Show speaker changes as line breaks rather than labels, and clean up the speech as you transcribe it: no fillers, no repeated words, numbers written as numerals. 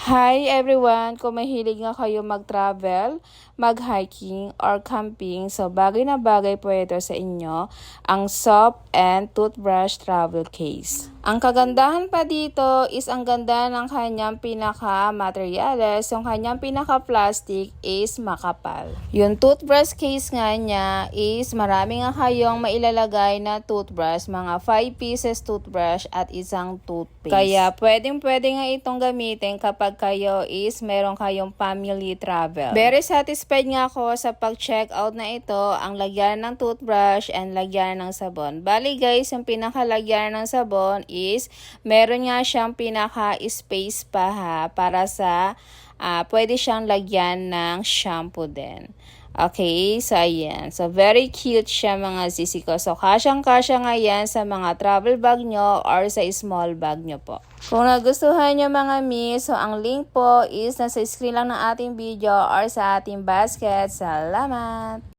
Hi everyone! Kung mahilig nga kayo mag-travel, mag-hiking, or camping, so bagay na bagay po ito sa inyo, ang soap and toothbrush travel case. Ang kagandahan pa dito is ang ganda ng kanyang pinaka-materials, yung kanyang pinaka-plastic is makapal. Yung toothbrush case nga niya is marami nga kayong mailalagay na toothbrush, mga 5 pieces toothbrush at isang toothpaste. Kaya pwedeng-pwede nga itong gamitin kapag kayo is meron kayong family travel. Very satisfied nga ako sa pag-check out na ito, ang lagyan ng toothbrush and lagyan ng sabon. Bali guys, yung pinakalagyan ng sabon is meron nga siyang pinaka-space pa ha, para sa pwede siyang lagyan ng shampoo din. Okay, so ayan. So very cute siya mga sisi ko. So kasyang-kasya nga yan sa mga travel bag nyo or sa small bag nyo po. Kung nagustuhan nyo mga miss, so ang link po is nasa screen lang ng ating video or sa ating basket. Salamat!